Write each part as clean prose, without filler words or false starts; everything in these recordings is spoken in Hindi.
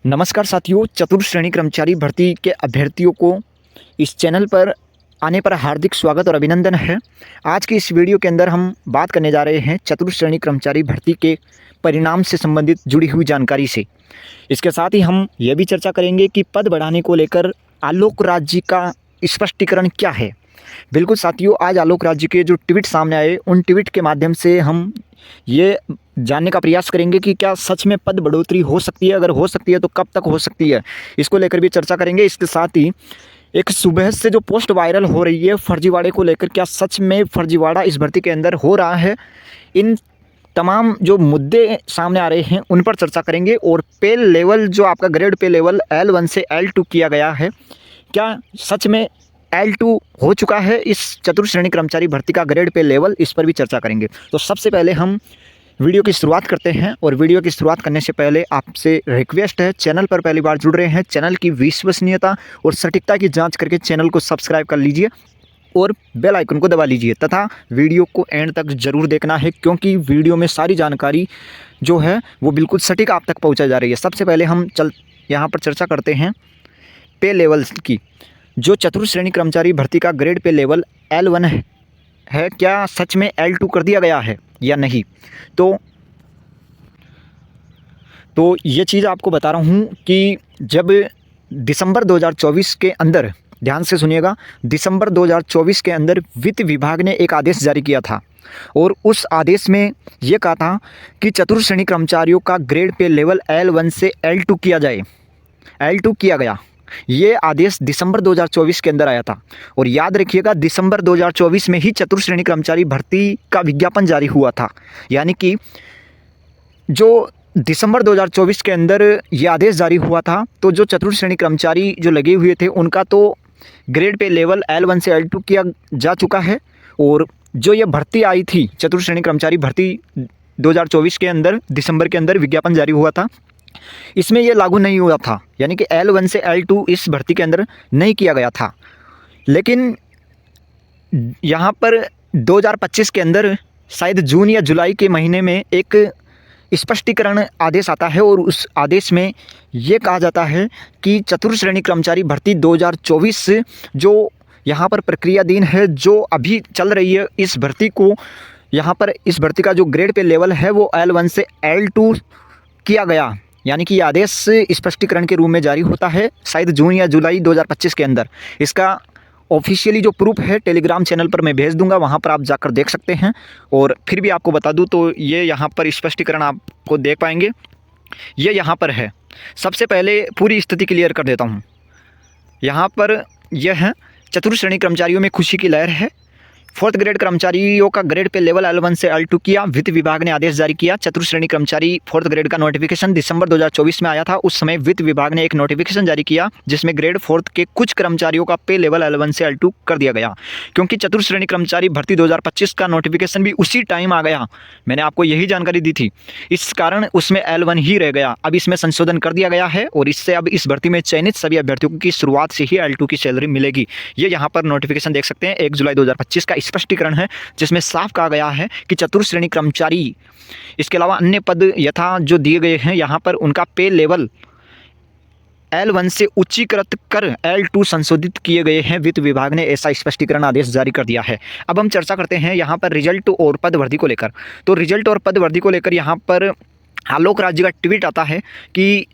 नमस्कार साथियों, चतुर्थ श्रेणी कर्मचारी भर्ती के अभ्यर्थियों को इस चैनल पर आने पर हार्दिक स्वागत और अभिनंदन है। आज की इस वीडियो के अंदर हम बात करने जा रहे हैं चतुर्थ श्रेणी कर्मचारी भर्ती के परिणाम से संबंधित जुड़ी हुई जानकारी से। इसके साथ ही हम यह भी चर्चा करेंगे कि पद बढ़ाने को लेकर आलोक राज जी का स्पष्टीकरण क्या है। बिल्कुल साथियों, आज आलोक राज जी के जो ट्वीट सामने आए, उन ट्वीट के माध्यम से हम ये जानने का प्रयास करेंगे कि क्या सच में पद बढ़ोतरी हो सकती है, अगर हो सकती है तो कब तक हो सकती है, इसको लेकर भी चर्चा करेंगे। इसके साथ ही एक सुबह से जो पोस्ट वायरल हो रही है फर्जीवाड़े को लेकर, क्या सच में फर्जीवाड़ा इस भर्ती के अंदर हो रहा है, इन तमाम जो मुद्दे सामने आ रहे हैं उन पर चर्चा करेंगे। और पे लेवल, जो आपका ग्रेड पे लेवल L1 से L2 किया गया है, क्या सच में L2 हो चुका है इस चतुर्थ श्रेणी कर्मचारी भर्ती का ग्रेड पे लेवल, इस पर भी चर्चा करेंगे। तो सबसे पहले हम वीडियो की शुरुआत करते हैं, और वीडियो की शुरुआत करने से पहले आपसे रिक्वेस्ट है, चैनल पर पहली बार जुड़ रहे हैं, चैनल की विश्वसनीयता और सटीकता की जांच करके चैनल को सब्सक्राइब कर लीजिए और बेल आइकन को दबा लीजिए, तथा वीडियो को एंड तक ज़रूर देखना है, क्योंकि वीडियो में सारी जानकारी जो है वो बिल्कुल सटीक आप तक पहुँचाई जा रही है। सबसे पहले हम यहाँ पर चर्चा करते हैं पे लेवल्स की। जो चतुर्थ श्रेणी कर्मचारी भर्ती का ग्रेड पे लेवल L1 है, क्या सच में L2 कर दिया गया है या नहीं। तो ये चीज़ आपको बता रहा हूँ कि जब दिसंबर 2024 के अंदर, ध्यान से सुनिएगा, दिसंबर 2024 के अंदर वित्त विभाग ने एक आदेश जारी किया था, और उस आदेश में ये कहा था कि चतुर्थ श्रेणी कर्मचारियों का ग्रेड पे लेवल L1 से L2 किया जाए। L2 किया गया, ये आदेश दिसंबर 2024 के अंदर आया था। और याद रखिएगा, दिसंबर 2024 में ही चतुर्थ श्रेणी कर्मचारी भर्ती का विज्ञापन जारी हुआ था, यानी कि जो दिसंबर 2024 के अंदर ये आदेश जारी हुआ था, तो जो चतुर्थ श्रेणी कर्मचारी जो लगे हुए थे उनका तो ग्रेड पे लेवल L1 से L2 किया जा चुका है। और जो ये भर्ती आई थी, चतुर्थ श्रेणी कर्मचारी भर्ती 2024 के अंदर दिसंबर के अंदर विज्ञापन जारी हुआ था, इसमें ये लागू नहीं हुआ था, यानी कि L1 से L2 इस भर्ती के अंदर नहीं किया गया था। लेकिन यहाँ पर 2025 के अंदर शायद जून या जुलाई के महीने में एक स्पष्टीकरण आदेश आता है, और उस आदेश में ये कहा जाता है कि चतुर्थ श्रेणी कर्मचारी भर्ती 2024 जो यहाँ पर प्रक्रियाधीन है, जो अभी चल रही है, इस भर्ती को, यहाँ पर इस भर्ती का जो ग्रेड पे लेवल है वो L1 से L2 किया गया, यानी कि ये आदेश स्पष्टीकरण के रूप में जारी होता है शायद जून या जुलाई 2025 के अंदर। इसका ऑफिशियली जो प्रूफ है टेलीग्राम चैनल पर मैं भेज दूंगा, वहाँ पर आप जाकर देख सकते हैं। और फिर भी आपको बता दूं तो ये यहाँ पर स्पष्टीकरण आपको देख पाएंगे, ये यहाँ पर है। सबसे पहले पूरी स्थिति क्लियर कर देता हूँ। यहाँ पर यह है, चतुर्थ श्रेणी कर्मचारियों में खुशी की लहर है। फोर्थ ग्रेड कर्मचारियों का ग्रेड पे लेवल L1 से L2 किया, वित्त विभाग ने आदेश जारी किया। चतुर्थ श्रेणी कर्मचारी फोर्थ ग्रेड का नोटिफिकेशन दिसंबर 2024 में आया था। उस समय वित्त विभाग ने एक नोटिफिकेशन जारी किया जिसमें ग्रेड फोर्थ के कुछ कर्मचारियों का पे लेवल L1 से L2 कर दिया गया। क्योंकि चतुर्थ श्रेणी कर्मचारी भर्ती 2025 का नोटिफिकेशन भी उसी टाइम आ गया, मैंने आपको यही जानकारी दी थी, इस कारण उसमें L1 ही रह गया। अब इसमें संशोधन कर दिया गया है, और इससे अब इस भर्ती में चयनित सभी अभ्यर्थियों की शुरुआत से ही L2 की सैलरी मिलेगी। ये यहाँ पर नोटिफिकेशन देख सकते हैं, 1 जुलाई 2025 का स्पष्टीकरण है, जिसमें साफ कहा गया है कि चतुर्थ श्रेणी कर्मचारी, इसके अलावा अन्य पद यथा जो दिए गए हैं यहाँ पर, उनका पे लेवल L1 से उच्चीकृत कर L2 संशोधित किए गए हैं। वित्त विभाग ने ऐसा स्पष्टीकरण आदेश जारी कर दिया है। अब हम चर्चा करते हैं यहाँ पर रिजल्ट और पद वर्दी को लेकर। तो रिजल्ट और पद वर्दी को लेकर यहाँ पर आलोक राज जी का ट्वीट आता है कि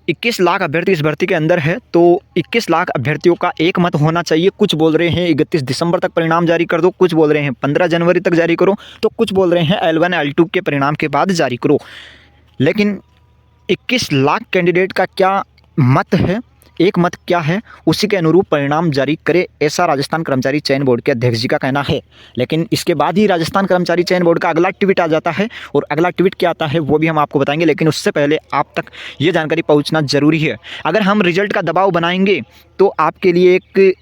21 लाख अभ्यर्थी इस भर्ती के अंदर है, तो 21 लाख अभ्यर्थियों का एक मत होना चाहिए। कुछ बोल रहे हैं 31 दिसंबर तक परिणाम जारी कर दो, कुछ बोल रहे हैं 15 जनवरी तक जारी करो, तो कुछ बोल रहे हैं L1 L2 के परिणाम के बाद जारी करो। लेकिन 21 लाख कैंडिडेट का क्या मत है, एक मत क्या है, उसी के अनुरूप परिणाम जारी करे, ऐसा राजस्थान कर्मचारी चयन बोर्ड के अध्यक्ष जी का कहना है। लेकिन इसके बाद ही राजस्थान कर्मचारी चयन बोर्ड का अगला ट्वीट आ जाता है, और अगला ट्वीट क्या आता है वो भी हम आपको बताएंगे। लेकिन उससे पहले आप तक ये जानकारी पहुंचना जरूरी है। अगर हम रिजल्ट का दबाव बनाएंगे तो आपके लिए एक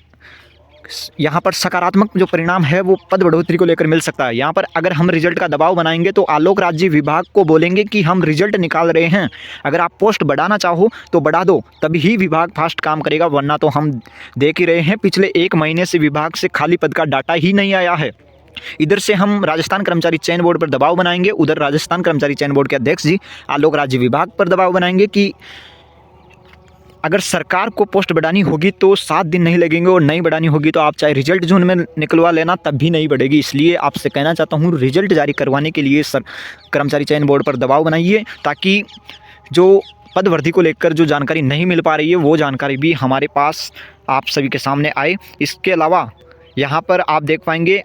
यहाँ पर सकारात्मक जो परिणाम है वो पद बढ़ोतरी को लेकर मिल सकता है। यहाँ पर अगर हम रिजल्ट का दबाव बनाएंगे तो आलोक राज जी विभाग को बोलेंगे कि हम रिजल्ट निकाल रहे हैं, अगर आप पोस्ट बढ़ाना चाहो तो बढ़ा दो, तभी ही विभाग फास्ट काम करेगा, वरना तो हम देख ही रहे हैं पिछले 1 महीने से विभाग से खाली पद का डाटा ही नहीं आया है। इधर से हम राजस्थान कर्मचारी चयन बोर्ड पर दबाव बनाएंगे, उधर राजस्थान कर्मचारी चयन बोर्ड के अध्यक्ष जी आलोक राज जी विभाग पर दबाव बनाएंगे कि अगर सरकार को पोस्ट बढ़ानी होगी तो 7 दिन नहीं लगेंगे, और नहीं बढ़ानी होगी तो आप चाहे रिजल्ट जून में निकलवा लेना, तब भी नहीं बढ़ेगी। इसलिए आपसे कहना चाहता हूँ, रिजल्ट जारी करवाने के लिए कर्मचारी चयन बोर्ड पर दबाव बनाइए, ताकि जो पदवृद्धि को लेकर जो जानकारी नहीं मिल पा रही है वो जानकारी भी हमारे पास आप सभी के सामने आए। इसके अलावा यहाँ पर आप देख पाएंगे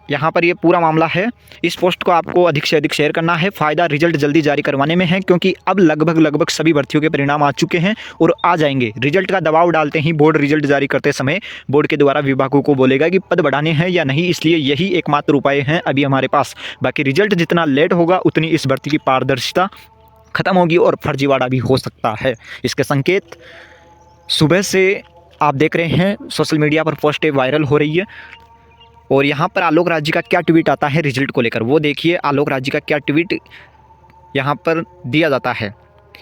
यहाँ पर ये पूरा मामला है। इस पोस्ट को आपको अधिक से अधिक शेयर करना है। फ़ायदा रिजल्ट जल्दी जारी करवाने में है, क्योंकि अब लगभग सभी भर्तियों के परिणाम आ चुके हैं और आ जाएंगे। रिजल्ट का दबाव डालते ही बोर्ड रिजल्ट जारी करते समय बोर्ड के द्वारा विभागों को बोलेगा कि पद बढ़ाने हैं या नहीं, इसलिए यही एकमात्र उपाय हैं अभी हमारे पास। बाकी रिजल्ट जितना लेट होगा उतनी इस भर्ती की पारदर्शिता खत्म होगी और फर्जीवाड़ा भी हो सकता है। इसके संकेत सुबह से आप देख रहे हैं, सोशल मीडिया पर पोस्टें वायरल हो रही है। और यहाँ पर आलोक राज जी का क्या ट्वीट आता है रिजल्ट को लेकर, वो देखिए। आलोक राज जी का क्या ट्वीट यहाँ पर दिया जाता है,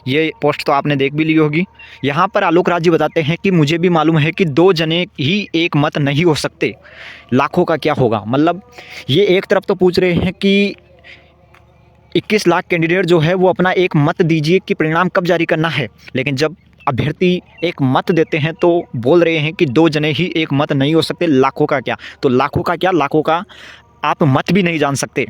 ये पोस्ट तो आपने देख भी ली होगी। यहाँ पर आलोक राज जी बताते हैं कि मुझे भी मालूम है कि 2 जने ही एक मत नहीं हो सकते, लाखों का क्या होगा। मतलब ये एक तरफ तो पूछ रहे हैं कि 21 लाख कैंडिडेट जो है वो अपना एक मत दीजिए कि परिणाम कब जारी करना है, लेकिन जब अभ्यर्थी एक मत देते हैं तो बोल रहे हैं कि 2 जने ही एक मत नहीं हो सकते, लाखों का क्या। तो लाखों का क्या, लाखों का आप मत भी नहीं जान सकते।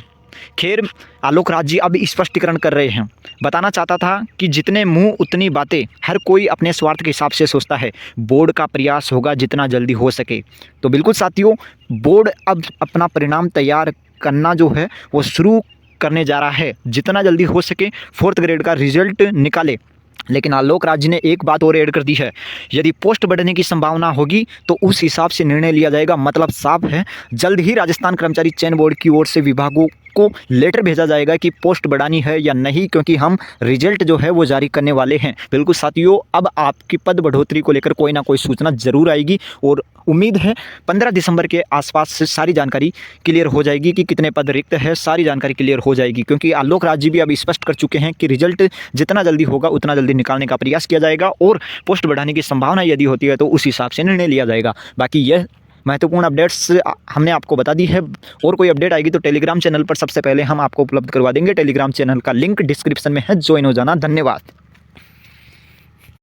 खैर, आलोक राज जी अब स्पष्टीकरण कर रहे हैं। बताना चाहता था कि जितने मुंह उतनी बातें, हर कोई अपने स्वार्थ के हिसाब से सोचता है। बोर्ड का प्रयास होगा जितना जल्दी हो सके। तो बिल्कुल साथियों, बोर्ड अब अपना परिणाम तैयार करना जो है वो शुरू करने जा रहा है। जितना जल्दी हो सके 4th ग्रेड का रिजल्ट निकाले। लेकिन आलोक राज जी ने एक बात और ऐड कर दी है, यदि पोस्ट बढ़ने की संभावना होगी तो उस हिसाब से निर्णय लिया जाएगा। मतलब साफ है, जल्द ही राजस्थान कर्मचारी चयन बोर्ड की ओर से विभागों को लेटर भेजा जाएगा कि पोस्ट बढ़ानी है या नहीं, क्योंकि हम रिजल्ट जो है वो जारी करने वाले हैं। बिल्कुल साथियों, अब आपकी पद बढ़ोतरी को लेकर कोई ना कोई सूचना जरूर आएगी और उम्मीद है 15 दिसंबर के आसपास से सारी जानकारी क्लियर हो जाएगी कि कितने पद रिक्त है, सारी जानकारी क्लियर हो जाएगी। क्योंकि आलोक राज जी भी अब स्पष्ट कर चुके हैं कि रिजल्ट जितना जल्दी होगा उतना जल्दी निकालने का प्रयास किया जाएगा और पोस्ट बढ़ाने की संभावना यदि होती है तो उस हिसाब से निर्णय लिया जाएगा। बाकी यह महत्वपूर्ण अपडेट्स हमने आपको बता दी है। और कोई अपडेट आएगी तो टेलीग्राम चैनल पर सबसे पहले हम आपको उपलब्ध करवा देंगे। टेलीग्राम चैनल का लिंक डिस्क्रिप्शन में है, ज्वाइन हो जाना। धन्यवाद।